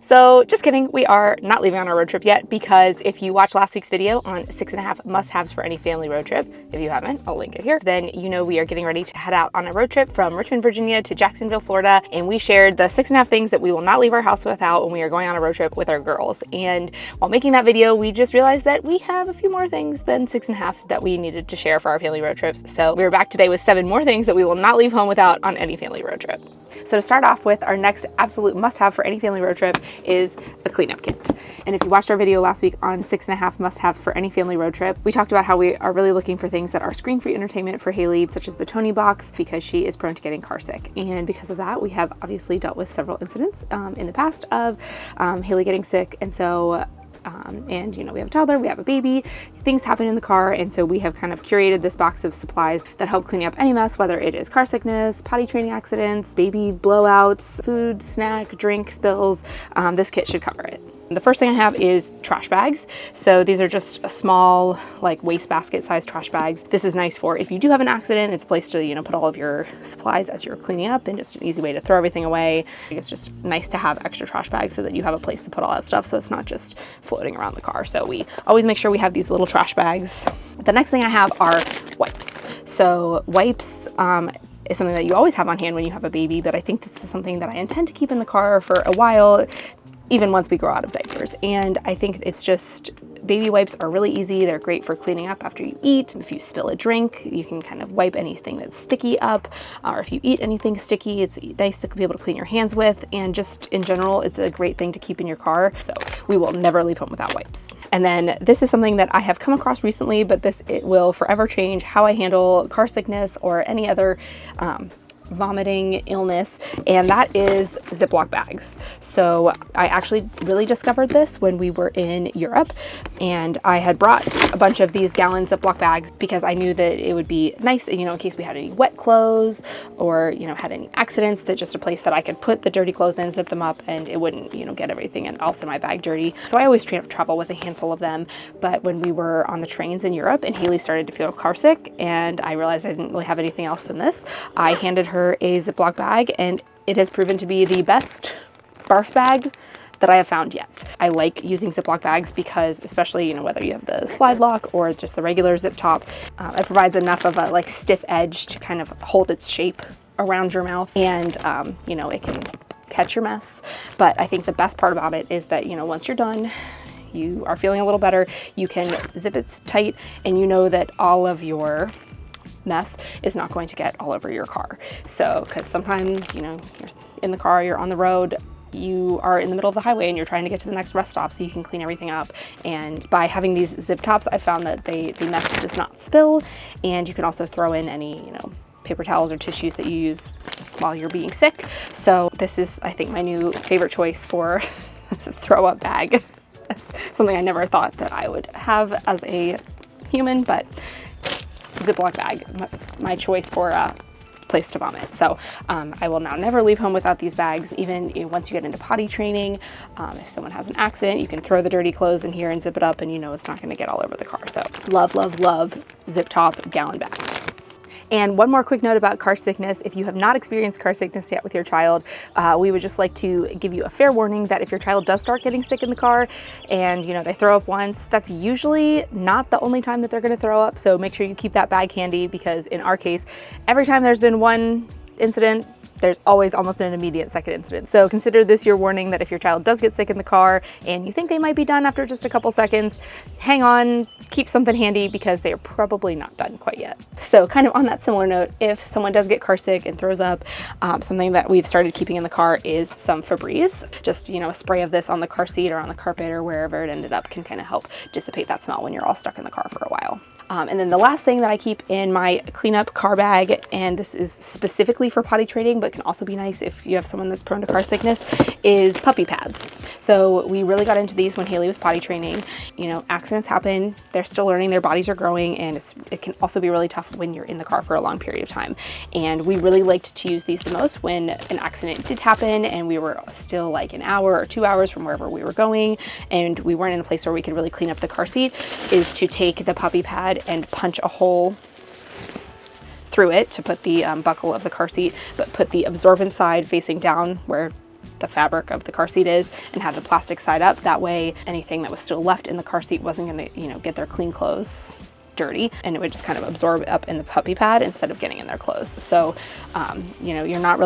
So just kidding, we are not leaving on our road trip yet, because if you watched last week's video on 6.5 must-haves for any family road trip, if you haven't, I'll link it here, then you know we are getting ready to head out on a road trip from Richmond, Virginia to Jacksonville, Florida, and we shared the 6.5 things that we will not leave our house without when we are going on a road trip with our girls. And while making that video, we just realized that we have a few more things than 6.5 that we needed to share for our family road trips. So we're back today with 7 more things that we will not leave home without on any family road trip. So to start off with, our next absolute must-have for any family road trip is a cleanup kit. And if you watched our video last week on 6.5 must-have for any family road trip, we talked about how we are really looking for things that are screen-free entertainment for Haley, such as the Tony box, because she is prone to getting car sick. And because of that, we have obviously dealt with several incidents in the past of Haley getting sick. And so and you know, we have a toddler, we have a baby, things happen in the car, and so we have kind of curated this box of supplies that help clean up any mess, whether it is car sickness, potty training accidents, baby blowouts, food, snack, drink spills. This kit should cover it. The first thing I have is trash bags. So these are just a small, like wastebasket sized trash bags. This is nice for if you do have an accident, it's a place to, you know, put all of your supplies as you're cleaning up, and just an easy way to throw everything away. It's just nice to have extra trash bags so that you have a place to put all that stuff, so it's not just floating around the car. So we always make sure we have these little trash bags. The next thing I have are wipes. So wipes, is something that you always have on hand when you have a baby, but I think this is something that I intend to keep in the car for a while, even once we grow out of diapers. And I think it's just, baby wipes are really easy. They're great for cleaning up after you eat. If you spill a drink, you can kind of wipe anything that's sticky up, or if you eat anything sticky, it's nice to be able to clean your hands with. And just in general, it's a great thing to keep in your car. So we will never leave home without wipes. And then this is something that I have come across recently, but it will forever change how I handle car sickness or any other vomiting illness, and that is Ziploc bags. So I actually really discovered this when we were in Europe, and I had brought a bunch of these gallon Ziploc bags because I knew that it would be nice, you know, in case we had any wet clothes or, you know, had any accidents, that just a place that I could put the dirty clothes in, zip them up, and it wouldn't, you know, get everything else in my bag dirty. So I always travel with a handful of them. But when we were on the trains in Europe and Haley started to feel car sick and I realized I didn't really have anything else than this, I handed her a Ziploc bag, and it has proven to be the best barf bag that I have found yet. I like using Ziploc bags because, especially, you know, whether you have the slide lock or just the regular zip top, it provides enough of a like stiff edge to kind of hold its shape around your mouth, and you know, it can catch your mess. But I think the best part about it is that, you know, once you're done, you are feeling a little better, you can zip it tight, and you know that all of your mess is not going to get all over your car. So, because sometimes, you know, you're in the car, you're on the road, you are in the middle of the highway and you're trying to get to the next rest stop so you can clean everything up. And by having these zip tops, I found that the mess does not spill, and you can also throw in any, you know, paper towels or tissues that you use while you're being sick. So this is, I think, my new favorite choice for throw up bag. That's something I never thought that I would have as a human, but Ziploc bag, my choice for a place to vomit. So I will now never leave home without these bags. Even once you get into potty training, if someone has an accident, you can throw the dirty clothes in here and zip it up, and you know it's not going to get all over the car. So love, love, love zip top gallon bags. And one more quick note about car sickness. If you have not experienced car sickness yet with your child, we would just like to give you a fair warning that if your child does start getting sick in the car and, you know, they throw up once, that's usually not the only time that they're going to throw up. So make sure you keep that bag handy, because in our case, every time there's been one incident, there's always almost an immediate second incident. So consider this your warning that if your child does get sick in the car and you think they might be done after just a couple seconds, hang on, keep something handy, because they are probably not done quite yet. So kind of on that similar note, if someone does get car sick and throws up, something that we've started keeping in the car is some Febreze. Just, you know, a spray of this on the car seat or on the carpet or wherever it ended up can kind of help dissipate that smell when you're all stuck in the car for a while. And then the last thing that I keep in my cleanup car bag, and this is specifically for potty training, but can also be nice if you have someone that's prone to car sickness, is puppy pads. So we really got into these when Haley was potty training. You know, accidents happen, they're still learning, their bodies are growing, and it can also be really tough when you're in the car for a long period of time. And we really liked to use these the most when an accident did happen and we were still like an hour or 2 hours from wherever we were going, and we weren't in a place where we could really clean up the car seat, is to take the puppy pad and punch a hole through it to put the buckle of the car seat, but put the absorbent side facing down where the fabric of the car seat is and have the plastic side up. That way anything that was still left in the car seat wasn't going to, you know, get their clean clothes dirty, and it would just kind of absorb up in the puppy pad instead of getting in their clothes. So you know, you're not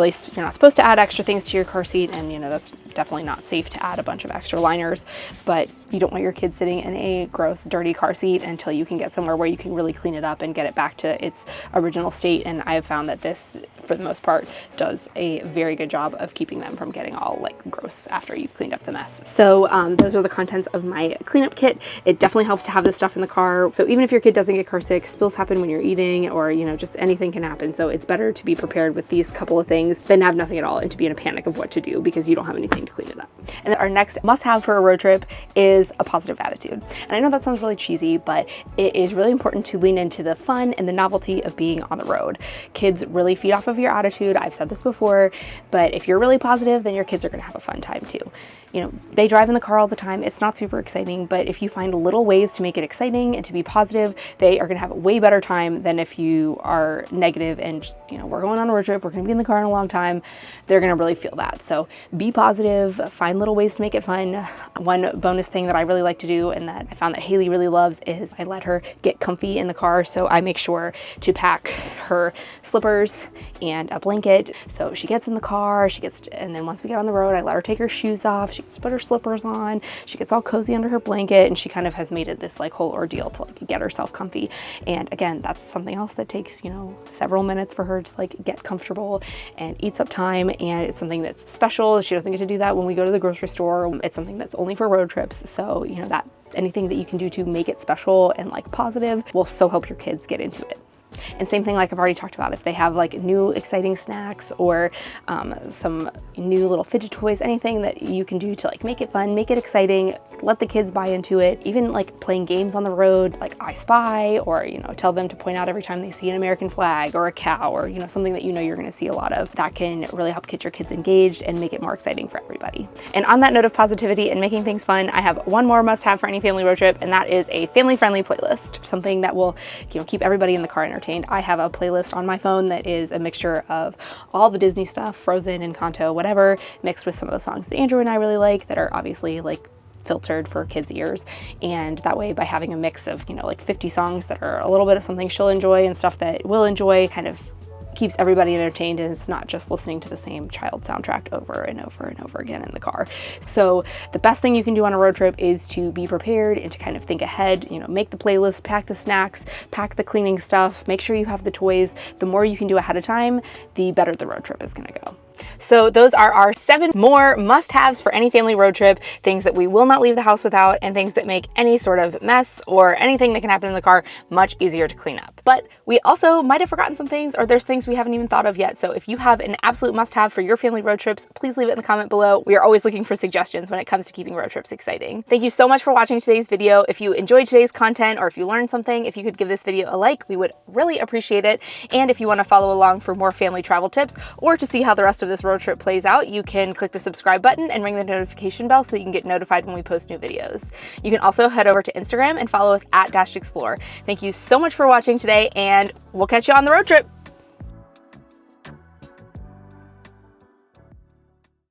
supposed to add extra things to your car seat, and you know, that's definitely not safe to add a bunch of extra liners, but you don't want your kids sitting in a gross dirty car seat until you can get somewhere where you can really clean it up and get it back to its original state. And I have found that this, for the most part, does a very good job of keeping them from getting all like gross after you've cleaned up the mess. So those are the contents of my cleanup kit. It definitely helps to have this stuff in the car. So even if your kid doesn't get car sick, spills happen when you're eating, or you know, just anything can happen. So it's better to be prepared with these couple of things than have nothing at all and to be in a panic of what to do because you don't have anything to clean it up. And then our next must-have for a road trip is a positive attitude. And I know that sounds really cheesy, but it is really important to lean into the fun and the novelty of being on the road. Kids really feed off of your attitude. I've said this before, but if you're really positive, then your kids are going to have a fun time too. You know, they drive in the car all the time. It's not super exciting, but if you find little ways to make it exciting and to be positive, they are going to have a way better time than if you are negative and, you know, we're going on a road trip, we're going to be in the car in a long time. They're going to really feel that. So be positive, find little ways to make it fun. One bonus thing that I really like to do and that I found that Haley really loves is I let her get comfy in the car. So I make sure to pack her slippers and a blanket. So she gets in the car, and then once we get on the road, I let her take her shoes off. She gets to put her slippers on. She gets all cozy under her blanket, and she kind of has made it this like whole ordeal to like get herself comfy. And again, that's something else that takes, you know, several minutes for her to like get comfortable and eats up time. And it's something that's special. She doesn't get to do that when we go to the grocery store. It's something that's only for road trips. So, you know, that anything that you can do to make it special and like positive will so help your kids get into it. And same thing, like I've already talked about, if they have like new exciting snacks or some new little fidget toys, anything that you can do to like make it fun, make it exciting, let the kids buy into it. Even like playing games on the road, like I Spy, or, you know, tell them to point out every time they see an American flag or a cow, or, you know, something that you know you're going to see a lot of. That can really help get your kids engaged and make it more exciting for everybody. And on that note of positivity and making things fun, I have one more must-have for any family road trip, and that is a family-friendly playlist. Something that will, you know, keep everybody in the car entertained. I have a playlist on my phone that is a mixture of all the Disney stuff, Frozen, Encanto, whatever, mixed with some of the songs that Andrew and I really like that are obviously like filtered for kids' ears. And that way, by having a mix of, you know, like 50 songs that are a little bit of something she'll enjoy and stuff that we'll enjoy, kind of keeps everybody entertained, and it's not just listening to the same child soundtrack over and over and over again in the car. So the best thing you can do on a road trip is to be prepared and to kind of think ahead, you know, make the playlist, pack the snacks, pack the cleaning stuff, make sure you have the toys. The more you can do ahead of time, the better the road trip is going to go. So those are our 7 more must-haves for any family road trip, things that we will not leave the house without, and things that make any sort of mess or anything that can happen in the car much easier to clean up. But we also might have forgotten some things, or there's things we haven't even thought of yet. So if you have an absolute must-have for your family road trips, please leave it in the comment below. We are always looking for suggestions when it comes to keeping road trips exciting. Thank you so much for watching today's video. If you enjoyed today's content, or if you learned something, if you could give this video a like, we would really appreciate it. And if you want to follow along for more family travel tips, or to see how the rest of this road trip plays out, you can click the subscribe button and ring the notification bell so you can get notified when we post new videos. You can also head over to Instagram and follow us at DashedExplore. Thank you so much for watching today, and we'll catch you on the road trip.